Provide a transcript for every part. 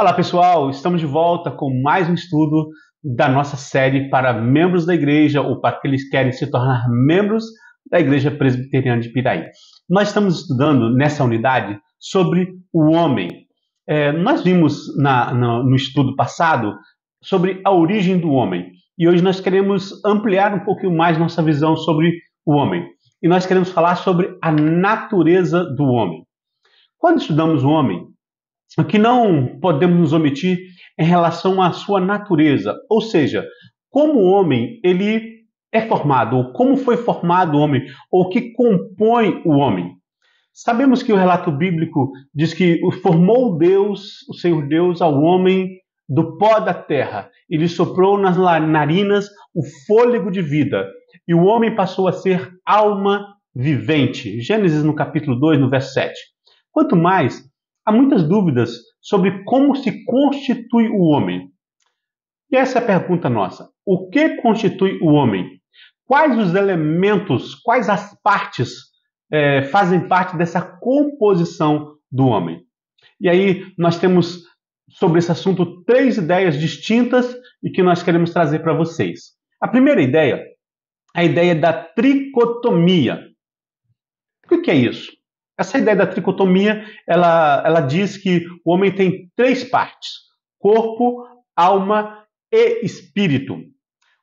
Olá pessoal, estamos de volta com mais um estudo da nossa série para membros da igreja ou para aqueles que querem se tornar membros da Igreja Presbiteriana de Piraí. Nós estamos estudando nessa unidade sobre o homem. Nós vimos no estudo passado sobre a origem do homem e hoje nós queremos ampliar um pouquinho mais nossa visão sobre o homem e nós queremos falar sobre a natureza do homem. Quando estudamos o homem, o que não podemos nos omitir em relação à sua natureza, ou seja, como o homem ele é formado, ou como foi formado o homem, ou o que compõe o homem. Sabemos que o relato bíblico diz que formou Deus, o Senhor Deus, ao homem do pó da terra. Ele soprou nas narinas o fôlego de vida, e o homem passou a ser alma vivente. Gênesis no capítulo 2, no verso 7. Quanto mais, há muitas dúvidas sobre como se constitui o homem. E essa é a pergunta nossa. O que constitui o homem? Quais os elementos, quais as partes fazem parte dessa composição do homem? E aí nós temos sobre esse assunto 3 ideias distintas e que nós queremos trazer para vocês. A primeira ideia é a ideia da tricotomia. O que é isso? Essa ideia da tricotomia, ela diz que o homem tem 3 partes: corpo, alma e espírito.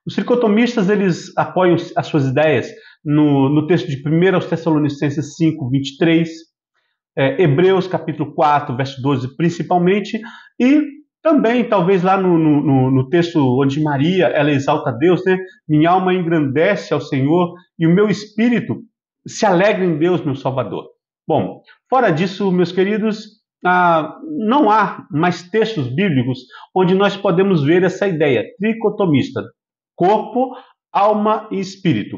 Os tricotomistas, eles apoiam as suas ideias no texto de 1 aos Tessalonicenses 5, 23, Hebreus capítulo 4, verso 12 principalmente, e também talvez lá no texto onde Maria, ela exalta a Deus, né? Minha alma engrandece ao Senhor e o meu espírito se alegra em Deus, meu Salvador. Bom, fora disso, meus queridos, não há mais textos bíblicos onde nós podemos ver essa ideia tricotomista: corpo, alma e espírito.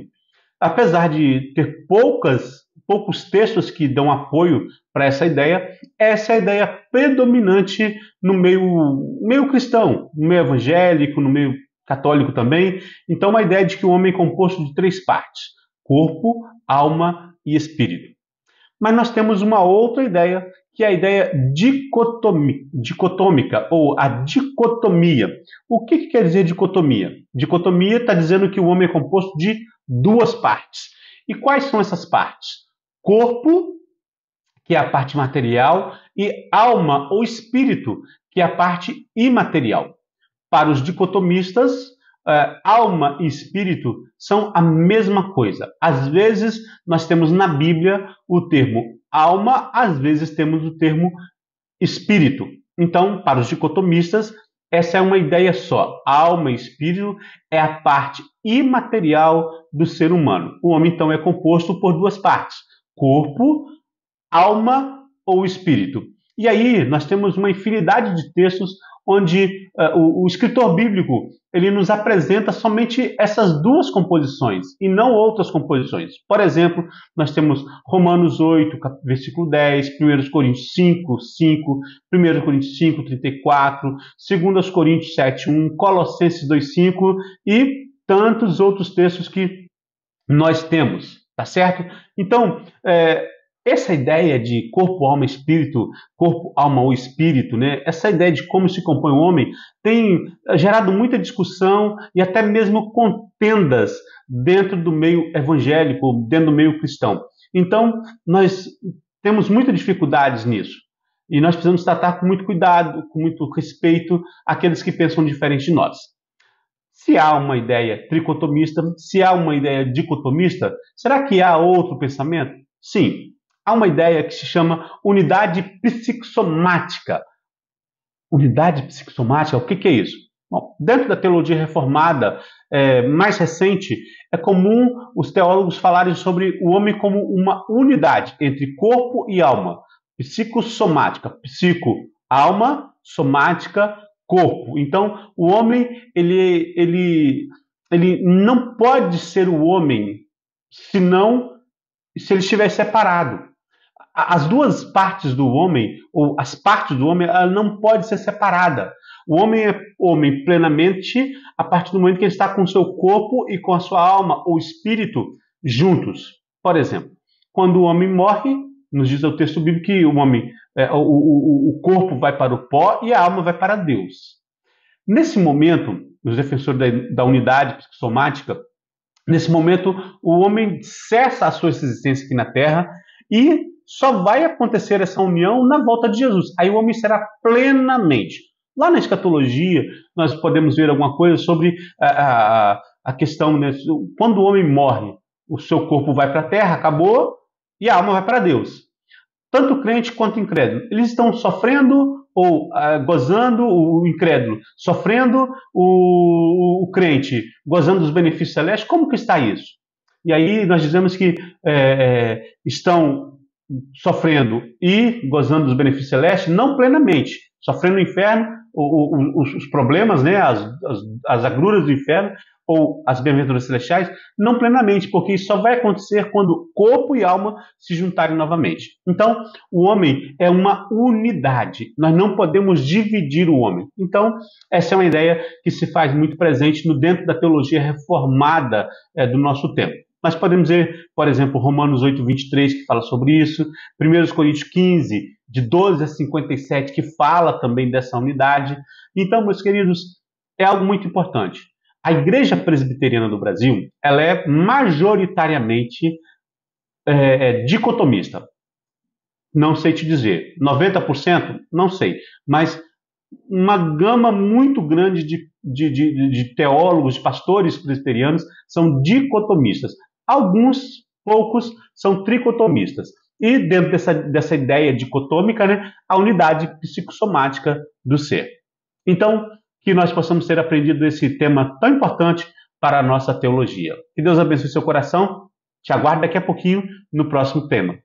Apesar de ter poucos textos que dão apoio para essa é a ideia predominante no meio cristão, no meio evangélico, no meio católico também. Então, a ideia de que o homem é composto de 3 partes: corpo, alma e espírito. Mas nós temos uma outra ideia, que é a ideia dicotômica, ou a dicotomia. O que quer dizer dicotomia? Dicotomia está dizendo que o homem é composto de 2 partes. E quais são essas partes? Corpo, que é a parte material, e alma ou espírito, que é a parte imaterial. Para os dicotomistas, alma e espírito são a mesma coisa. Às vezes nós temos na Bíblia o termo alma, às vezes temos o termo espírito. Então, para os dicotomistas, essa é uma ideia só. Alma e espírito é a parte imaterial do ser humano. O homem, então, é composto por 2 partes: corpo, alma ou espírito. E aí nós temos uma infinidade de textos onde o escritor bíblico ele nos apresenta somente essas 2 composições e não outras composições. Por exemplo, nós temos Romanos 8, versículo 10, 1 Coríntios 5, 5, 1 Coríntios 5, 34, 2 Coríntios 7, 1, Colossenses 2, 5 e tantos outros textos que nós temos, tá certo? Então, essa ideia de corpo, alma, espírito, corpo, alma ou espírito, né? Essa ideia de como se compõe o homem tem gerado muita discussão e até mesmo contendas dentro do meio evangélico, dentro do meio cristão. Então, nós temos muitas dificuldades nisso. E nós precisamos tratar com muito cuidado, com muito respeito aqueles que pensam diferente de nós. Se há uma ideia tricotomista, se há uma ideia dicotomista, será que há outro pensamento? Sim. Há uma ideia que se chama unidade psicossomática. Unidade psicossomática, o que é isso? Bom, dentro da teologia reformada mais recente, é comum os teólogos falarem sobre o homem como uma unidade entre corpo e alma. Psicossomática, psico, alma, somática, corpo. Então, o homem ele não pode ser o homem se ele estiver separado. As 2 partes do homem, ou as partes do homem, ela não pode ser separada. O homem é homem plenamente a partir do momento que ele está com o seu corpo e com a sua alma ou espírito juntos. Por exemplo, quando o homem morre, nos diz o texto bíblico que o homem, o corpo vai para o pó e a alma vai para Deus. Nesse momento, os defensores da unidade psicossomática, nesse momento, o homem cessa a sua existência aqui na Terra e só vai acontecer essa união na volta de Jesus. Aí o homem será plenamente. Lá na escatologia, nós podemos ver alguma coisa sobre a questão, né? Quando o homem morre, o seu corpo vai para a Terra, acabou, e a alma vai para Deus. Tanto crente quanto incrédulo. Eles estão sofrendo ou gozando, o incrédulo sofrendo, o crente gozando dos benefícios celestes. Como que está isso? E aí nós dizemos que estão sofrendo e gozando dos benefícios celestes, não plenamente, sofrendo no inferno, os problemas, né, as agruras do inferno, ou as bem-aventuranças celestiais, não plenamente, porque isso só vai acontecer quando corpo e alma se juntarem novamente. Então, o homem é uma unidade. Nós não podemos dividir o homem. Então, essa é uma ideia que se faz muito presente dentro da teologia reformada do nosso tempo. Nós podemos ver, por exemplo, Romanos 8:23, que fala sobre isso, 1 Coríntios 15, de 12 a 57, que fala também dessa unidade. Então, meus queridos, é algo muito importante. A Igreja Presbiteriana do Brasil, ela é majoritariamente dicotomista. Não sei te dizer. 90%? Não sei. Mas uma gama muito grande de teólogos, de pastores presbiterianos são dicotomistas. Alguns, poucos, são tricotomistas. E dentro dessa ideia dicotômica, né, a unidade psicossomática do ser. Então, que nós possamos ter aprendido esse tema tão importante para a nossa teologia. Que Deus abençoe seu coração. Te aguardo daqui a pouquinho no próximo tema.